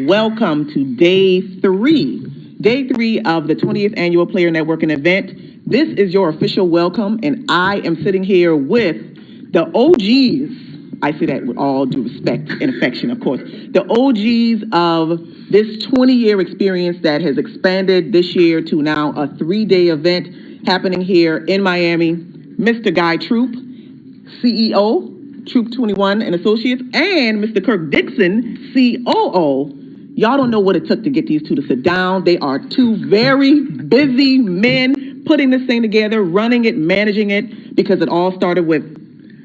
welcome to day three of the 20th Annual Player Networking event. This is your official welcome, and I am sitting here with the OGs. I say that with all due respect and affection, of course. The OGs of this 20-year experience that has expanded this year to now a 3-day event happening here in Miami. Mr. Guy Troop, CEO, Troop 21 and Associates, and Mr. Kirk Dixon, COO. Y'all don't know what it took to get these two to sit down. They are two very busy men putting this thing together, running it, managing it, because it all started with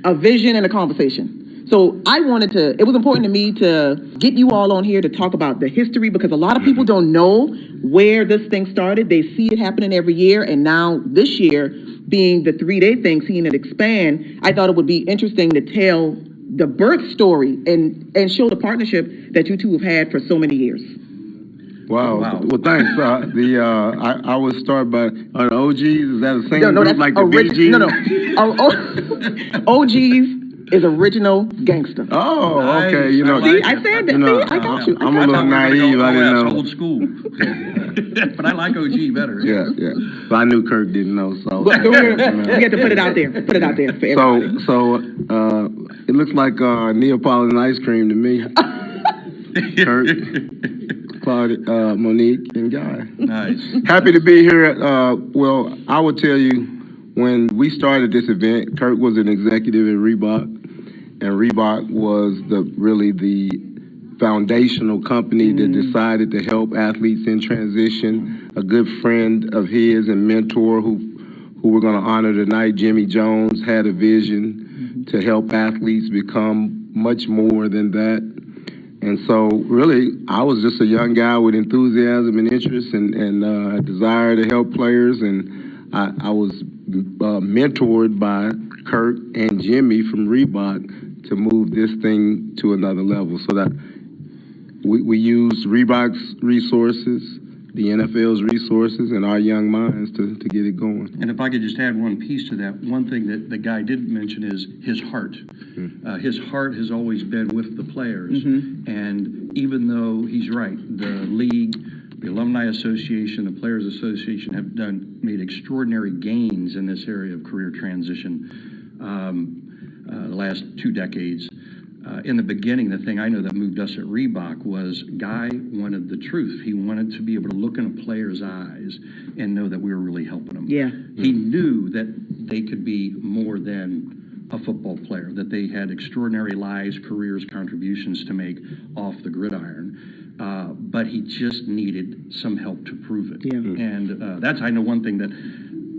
a vision and a conversation. So it was important to me to get you all on here to talk about the history, because a lot of people don't know where this thing started. They see it happening every year, and now this year, being the 3-day thing, seeing it expand, I thought it would be interesting to tell the birth story and show the partnership that you two have had for so many years. Wow. Well, thanks. I would start by OGs. Is that the same No, group that's like the BGs? No. OGs is original gangster. Oh, nice. Okay. You know, see, I said that. See, I got you. I'm a little naive. I didn't know. Old school. But I like OG better. Yeah. But I knew Kirk didn't know, so. But we have to put it out there. Put it out there for everybody. So it looks like Neapolitan ice cream to me. Kirk, Claudia, Monique, and Guy. Nice. Happy to be here. Well, I will tell you, when we started this event, Kirk was an executive at Reebok, and Reebok was really the foundational company that decided to help athletes in transition. A good friend of his and mentor who we're going to honor tonight, Jimmy Jones, had a vision to help athletes become much more than that. And so, really, I was just a young guy with enthusiasm and interest and a desire to help players. And I was mentored by Kirk and Jimmy from Reebok to move this thing to another level. So that we used Reebok's resources, the NFL's resources, and our young minds to get it going. And if I could just add one piece to that, one thing that the guy did mention is his heart. His heart has always been with the players. And even though he's right, the league, the Alumni Association, the Players Association have made extraordinary gains in this area of career transition the last 2 decades. In the beginning, the thing I know that moved us at Reebok was Guy wanted the truth. He wanted to be able to look in a player's eyes and know that we were really helping them. Yeah. He knew that they could be more than a football player, that they had extraordinary lives, careers, contributions to make off the gridiron. But he just needed some help to prove it. Yeah. And that's, I know, one thing that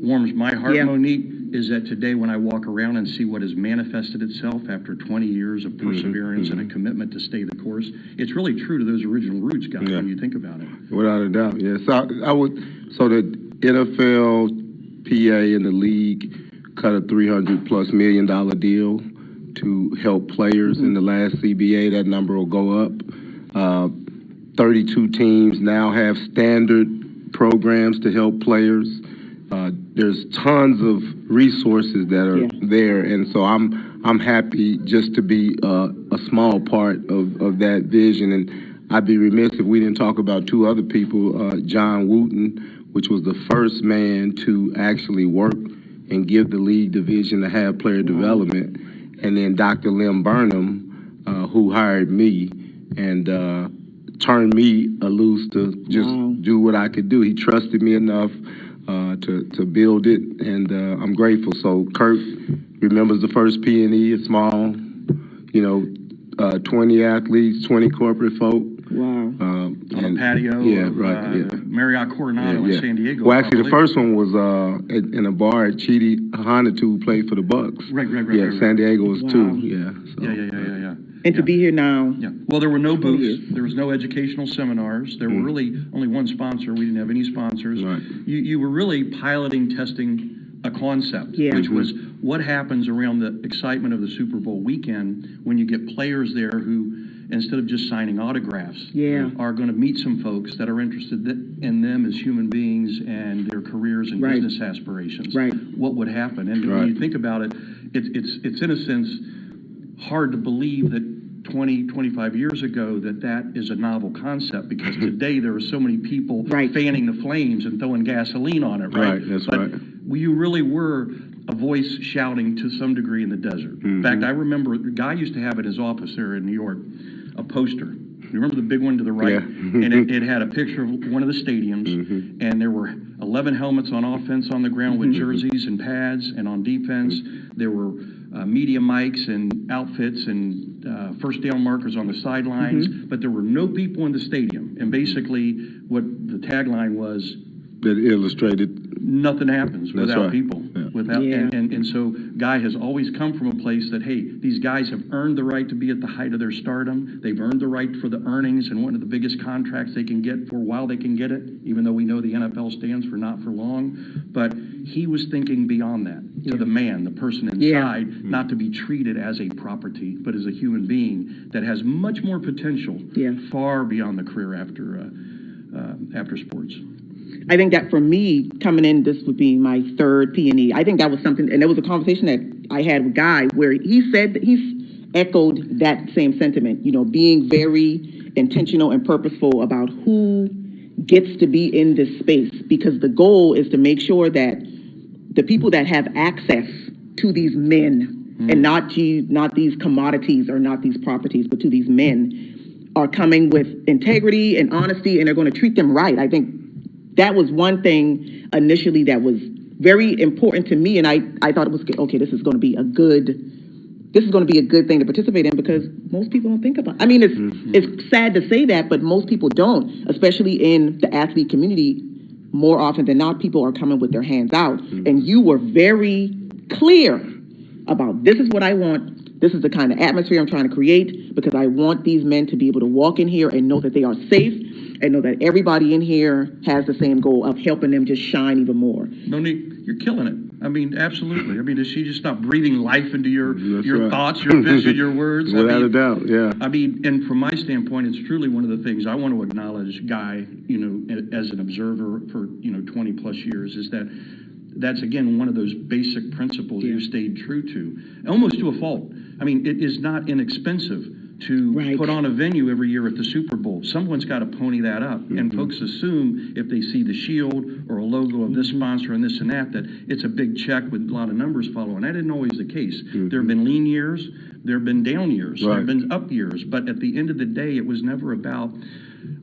warms my heart, Monique, is that today when I walk around and see what has manifested itself after 20 years of perseverance and a commitment to stay the course, it's really true to those original roots, guys, when you think about it. Without a doubt, yes. So the NFL, PA, and the league cut a $300+ million deal to help players in the last CBA. That number will go up. 32 teams now have standard programs to help players. There's tons of resources that are there, and so I'm happy just to be a small part of that vision. And I'd be remiss if we didn't talk about 2 other people, John Wooten, which was the first man to actually work and give the league the vision to have player development, and then Dr. Lim Burnham, who hired me and turned me loose to just do what I could do. He trusted me enough to build it, and I'm grateful. So Kirk remembers the first P&E, a small, 20 athletes, 20 corporate folk. Wow. On a patio Marriott Coronado in San Diego. Well, actually, the first one was in a bar at Chidi Hanatu, who played for the Bucks. Right. San Diego was 2. Yeah. And to be here now. Yeah. Well, there were no booths. There was no educational seminars. There were really only one sponsor. We didn't have any sponsors. Right. You were really piloting, testing a concept, which was what happens around the excitement of the Super Bowl weekend when you get players there who, instead of just signing autographs, are going to meet some folks that are interested in them as human beings and their careers and business aspirations. Right. What would happen? And when you think about it, it's in a sense hard to believe that 25 years ago that is a novel concept, because today there are so many people Right. fanning the flames and throwing gasoline on it, right? Right, that's but right. You really were a voice shouting to some degree in the desert. In fact, I remember a guy used to have in his office there in New York a poster. You remember the big one to the right? Yeah. And it had a picture of one of the stadiums, and there were 11 helmets on offense on the ground with jerseys and pads, and on defense there were media mics and outfits and first down markers on the sidelines, but there were no people in the stadium. And basically what the tagline was, That illustrated. nothing happens That's without right. people. Yeah. Without, Yeah. and so Guy has always come from a place that, hey, these guys have earned the right to be at the height of their stardom. They've earned the right for the earnings and one of the biggest contracts they can get for a while they can get it, even though we know the NFL stands for not for long. But he was thinking beyond that, to the man, the person inside, not to be treated as a property, but as a human being that has much more potential, far beyond the career after sports. I think that for me, coming in, this would be my third P&E. I think that was something, and there was a conversation that I had with Guy where he said that he's echoed that same sentiment, being very intentional and purposeful about who gets to be in this space, because the goal is to make sure that the people that have access to these men, and not these commodities or not these properties, but to these men, are coming with integrity and honesty, and they're going to treat them right. I think that was one thing initially that was very important to me, and I thought it was, okay, this is going to be a good thing to participate in, because most people don't think about it. I mean, it's sad to say that, but most people don't, especially in the athlete community. More often than not, people are coming with their hands out, and you were very clear about, this is what I want. This is the kind of atmosphere I'm trying to create, because I want these men to be able to walk in here and know that they are safe, and know that everybody in here has the same goal of helping them just shine even more. Monique, you're killing it. I mean, absolutely. I mean, does she just not breathing life into your right. thoughts, your vision, your words? Without a doubt, yeah. I mean, and from my standpoint, it's truly one of the things I want to acknowledge, Guy, as an observer for, 20 plus years, is that's again one of those basic principles you stayed true to, almost to a fault. I mean, it is not inexpensive to put on a venue every year at the Super Bowl. Someone's got to pony that up, and folks assume if they see the shield or a logo of this sponsor and this and that it's a big check with a lot of numbers following. That isn't always the case. There have been lean years, there have been down years, there have been up years, but at the end of the day, it was never about,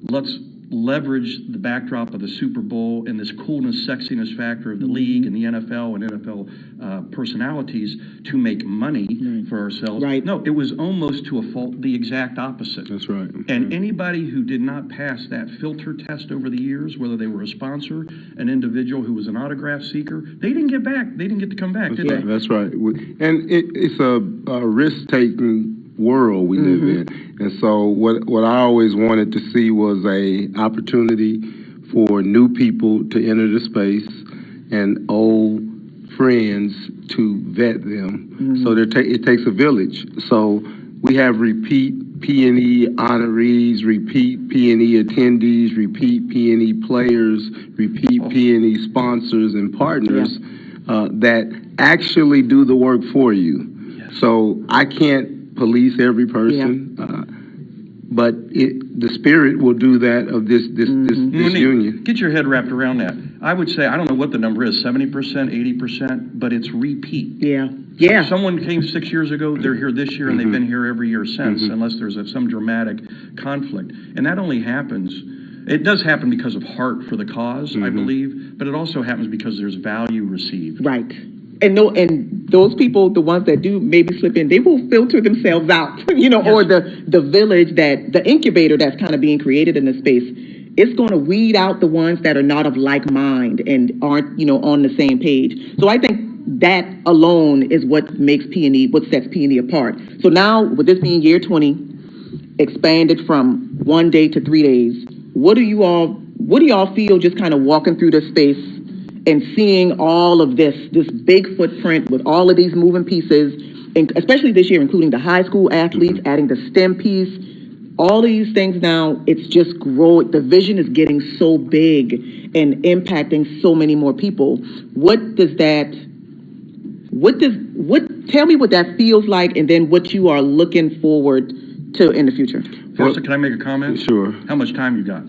let's leverage the backdrop of the Super Bowl and this coolness, sexiness factor of the league and the NFL and NFL personalities to make money for ourselves. Right. No, it was almost to a fault the exact opposite. That's right. And anybody who did not pass that filter test over the years, whether they were a sponsor, an individual who was an autograph seeker, they didn't get back. They didn't get to come back, did they? That's right. And it's a risk-taking world we live in. And so what I always wanted to see was a opportunity for new people to enter the space and old friends to vet them. So it takes a village. So we have repeat P&E honorees, repeat P&E attendees, repeat P&E players, repeat P&E sponsors and partners that actually do the work for you. Yes. So I can't police every person, but the spirit will do that of this union. Get your head wrapped around that. I would say, I don't know what the number is, 70%, 80%, but it's repeat. Yeah. Someone came 6 years ago, they're here this year, and they've been here every year since, unless there's some dramatic conflict. And that only happens, it does happen because of heart for the cause, I believe, but it also happens because there's value received. Right. And those people, the ones that do maybe slip in, they will filter themselves out, or the village, the incubator that's kind of being created in the space, it's going to weed out the ones that are not of like mind and aren't, on the same page. So I think that alone is what makes P&E, what sets P&E apart. So now, with this being year 20, expanded from 1 day to 3 days, what do you all feel just kind of walking through this space and seeing all of this big footprint with all of these moving pieces, and especially this year, including the high school athletes, adding the STEM piece, all of these things now, it's just growing. The vision is getting so big and impacting so many more people. Tell me what that feels like, and then what you are looking forward in the future. Costa, can I make a comment? Sure. How much time you got?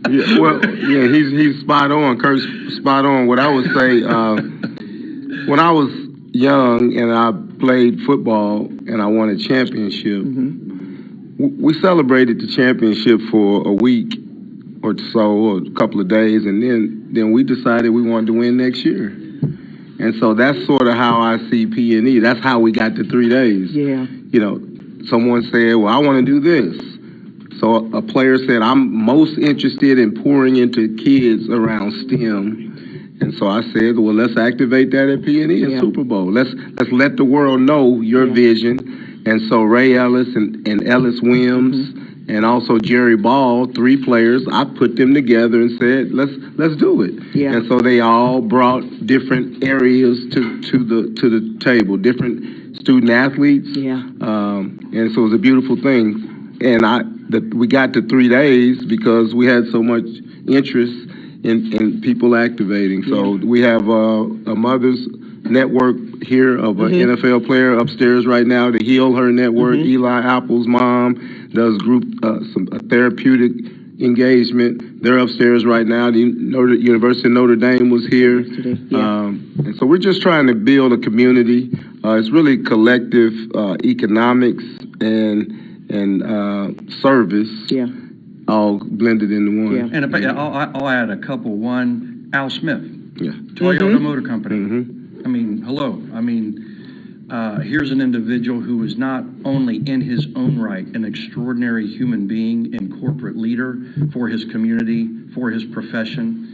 Yeah, well, yeah, he's spot on. Kurt's spot on. What I would say, when I was young and I played football and I won a championship, we celebrated the championship for a week or so, or a couple of days, and then we decided we wanted to win next year. And so that's sort of how I see P&E. That's how we got to 3 days. Yeah. You know, someone said, well, I want to do this. So a player said, I'm most interested in pouring into kids around STEM. And so I said, well, let's activate that at P&E and Super Bowl. Let's let the world know your vision. And so Ray Ellis and Ellis Williams and also Jerry Ball, 3 players, I put them together and said, let's do it. Yeah. And so they all brought different areas to the table, different student athletes. Yeah. And so it was a beautiful thing. And we got to 3 days because we had so much interest in people activating. So we have a mother's network here of an NFL player upstairs right now, the Heal Her Network. Eli Apple's mom does some therapeutic engagement. They're upstairs right now. The University of Notre Dame was here. And so we're just trying to build a community. It's really collective economics and service, all blended into one. And if I'll add a couple. One, Al Smith, Yeah. Toyota Motor Company. I mean, hello. I mean, here's an individual who is not only in his own right an extraordinary human being and corporate leader for his community, for his profession.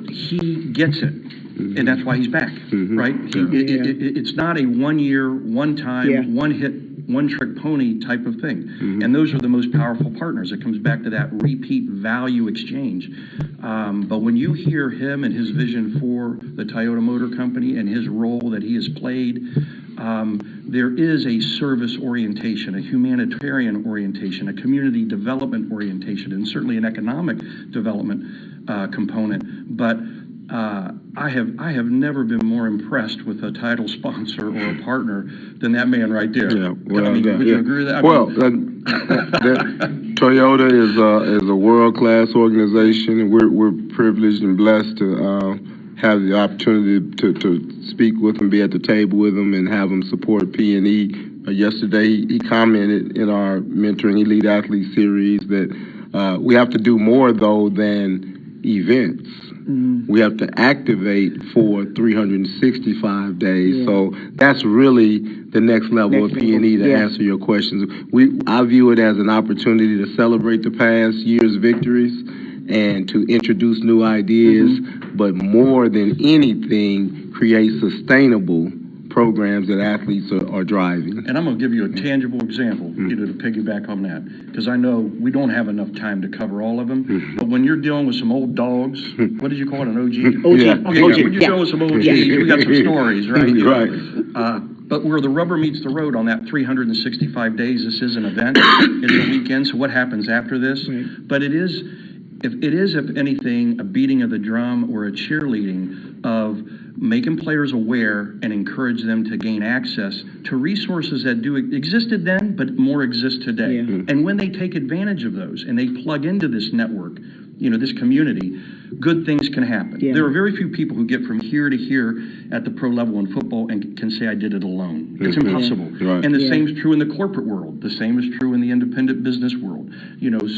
He gets it. And that's why he's back, right? It's not a 1 year, one time, one hit, one trick pony type of thing. And those are the most powerful partners. It comes back to that repeat value exchange. But when you hear him and his vision for the Toyota Motor Company and his role that he has played, there is a service orientation, a humanitarian orientation, a community development orientation, and certainly an economic development component. But I have never been more impressed with a title sponsor or a partner than that man right there. Yeah, well, I mean, would you agree with that? Toyota is a world-class organization, and we're privileged and blessed to have the opportunity to speak with them, be at the table with them, and have them support P&E. Yesterday, he commented in our Mentoring Elite Athlete series that we have to do more, though, than events. We have to activate for 365 days. So that's really the next level of P&E to answer your questions. I view it as an opportunity to celebrate the past year's victories and to introduce new ideas, but more than anything, create sustainable programs that athletes are driving. And I'm going to give you a tangible example, to piggyback on that, because I know we don't have enough time to cover all of them. But when you're dealing with some old dogs, what did you call it, an OG? OG. When you're dealing with some OGs, we got some stories, right? Right. But where the rubber meets the road on that 365 days, this is an event, it's a weekend, so what happens after this? But it is, if anything, a beating of the drum or a cheerleading of making players aware and encourage them to gain access to resources that existed then, but more exist today. And when they take advantage of those and they plug into this network, this community, good things can happen. There are very few people who get from here to here at the pro level in football and can say, I did it alone. It's impossible. And the same is true in the corporate world. The same is true in the independent business world.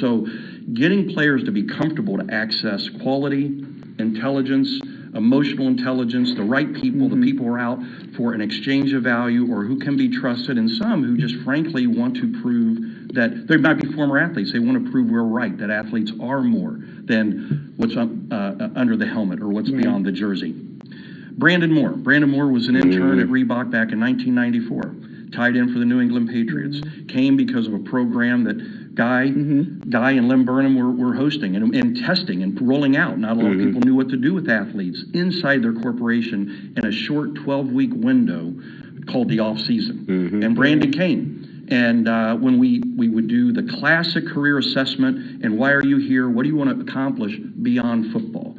So getting players to be comfortable to access quality, intelligence, emotional intelligence, the right people, the people who are out for an exchange of value or who can be trusted, and some who just frankly want to prove that they might be former athletes. They want to prove we're right, that athletes are more than what's under the helmet or what's beyond the jersey. Brandon Moore was an intern at Reebok back in 1994, tied in for the New England Patriots, came because of a program that Guy and Lynn Burnham were hosting and testing and rolling out. Not a lot of people knew what to do with athletes inside their corporation in a short 12-week window called the off season. And Brandon came. And when we would do the classic career assessment and why are you here? What do you want to accomplish beyond football?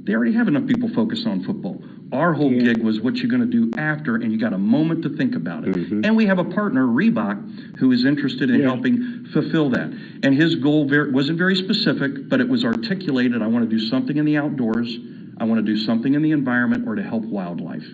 They already have enough people focused on football. Our whole gig was what you're going to do after, and you got a moment to think about it. And we have a partner, Reebok, who is interested in helping fulfill that. And his goal wasn't very specific, but it was articulated. I want to do something in the outdoors. I want to do something in the environment or to help wildlife.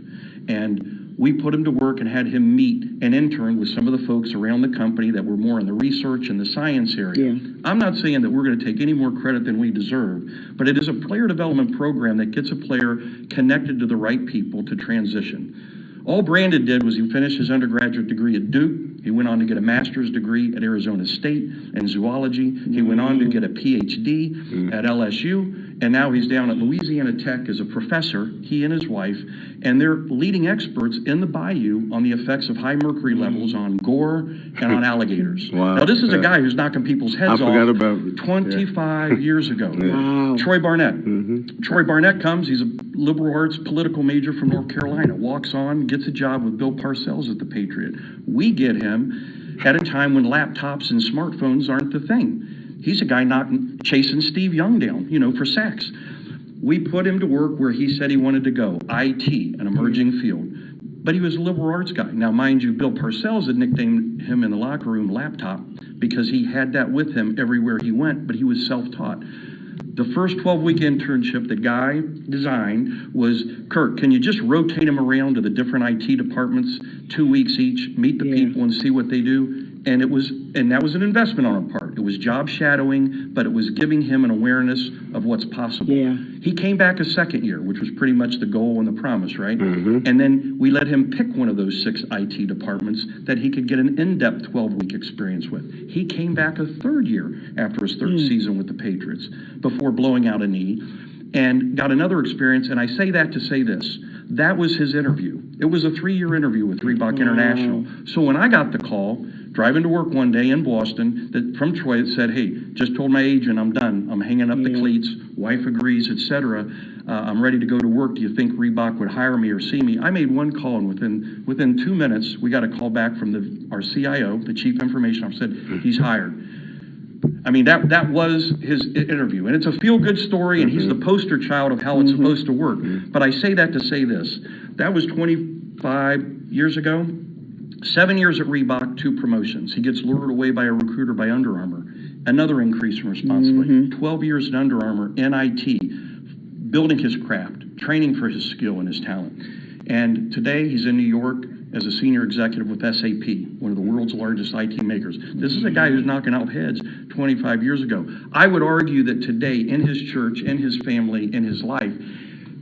And we put him to work and had him meet and intern with some of the folks around the company that were more in the research and the science area. I'm not saying that we're going to take any more credit than we deserve, but it is a player development program that gets a player connected to the right people to transition. All Brandon did was he finished his undergraduate degree at Duke. He went on to get a master's degree at Arizona State in zoology. He went on to get a PhD at LSU, and now he's down at Louisiana Tech as a professor, he and his wife, and they're leading experts in the bayou on the effects of high mercury levels on gore and on alligators. Wow. Now, this is a guy who's knocking people's heads I off forgot about it. 25 years ago. Wow. Troy Barnett. Troy Barnett comes, he's a liberal arts political major from North Carolina, walks on, gets a job with Bill Parcells at the Patriot. We get him at a time when laptops and smartphones aren't the thing. He's a guy chasing Steve Young down, for sacks. We put him to work where he said he wanted to go, IT, an emerging field. But he was a liberal arts guy. Now, mind you, Bill Parcells had nicknamed him in the locker room Laptop because he had that with him everywhere he went, but he was self-taught. The first 12-week internship that Guy designed was, Kirk, can you just rotate him around to the different IT departments, 2 weeks each, meet the people and see what they do? And that was an investment on our part. It was job shadowing, but it was giving him an awareness of what's possible. Yeah. He came back a second year, which was pretty much the goal and the promise, right? And then we let him pick one of those 6 IT departments that he could get an in-depth 12-week experience with. He came back a third year after his third season with the Patriots before blowing out a knee and got another experience. And I say that to say this. That was his interview. It was a 3-year interview with Reebok International. So when I got the call, driving to work one day in Boston, from Troy, it said, hey, just told my agent I'm done. I'm hanging up the cleats. Wife agrees, etc. I'm ready to go to work. Do you think Reebok would hire me or see me? I made one call, and within 2 minutes, we got a call back from our CIO, the Chief Information Officer, said he's hired. I mean, that was his interview. And it's a feel-good story, and he's the poster child of how it's supposed to work. But I say that to say this. That was 25 years ago. 7 years at Reebok, 2 promotions. He gets lured away by a recruiter by Under Armour. Another increase in responsibility. 12 years at Under Armour in IT, building his craft, training for his skill and his talent. And today he's in New York as a senior executive with SAP, one of the world's largest IT makers. This is a guy who's knocking out heads 25 years ago. I would argue that today in his church, in his family, in his life,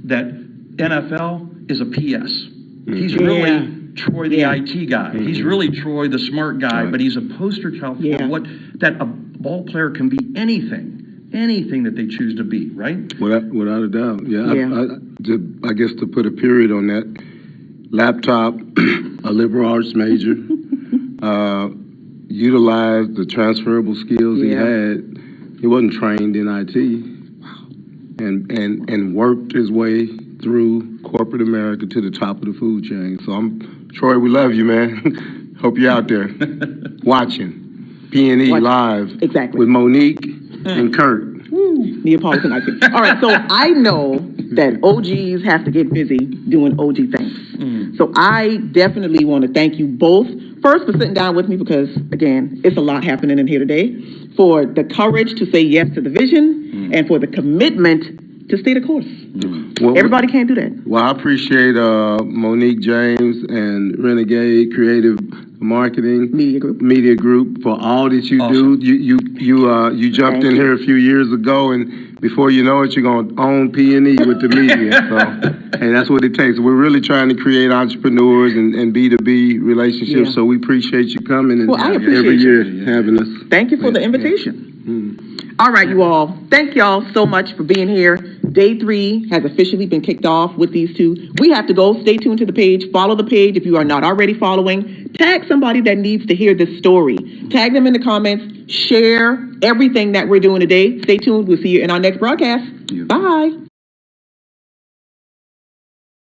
that NFL is a PS. He's really Troy the IT guy. He's really Troy the smart guy, but he's a poster child for what that a ball player can be anything that they choose to be, right? Without a doubt, I guess to put a period on that, Laptop, a liberal arts major, utilized the transferable skills he had. He wasn't trained in IT, and worked his way through corporate America to the top of the food chain. So Troy, we love you, man. Hope you're out there watching P&E live with Monique and Kurt. Neapolitan ice cream. All right, so I know that OGs have to get busy doing OG things. So I definitely want to thank you both, first for sitting down with me because, again, it's a lot happening in here today, for the courage to say yes to the vision, and for the commitment to stay the course. Well, everybody can't do that. Well, I appreciate Monique James and Renegade Creative Marketing Media Group for all that you do. You jumped in here a few years ago, and before you know it, you're gonna own P&E with the media. So, hey, that's what it takes. We're really trying to create entrepreneurs and B2B relationships. So we appreciate you coming and I appreciate every year having us. Thank you for the invitation. All right, you all. Thank y'all so much for being here. Day 3 has officially been kicked off with these two. We have to go. Stay tuned to the page. Follow the page if you are not already following. Tag somebody that needs to hear this story. Tag them in the comments. Share everything that we're doing today. Stay tuned. We'll see you in our next broadcast. Bye.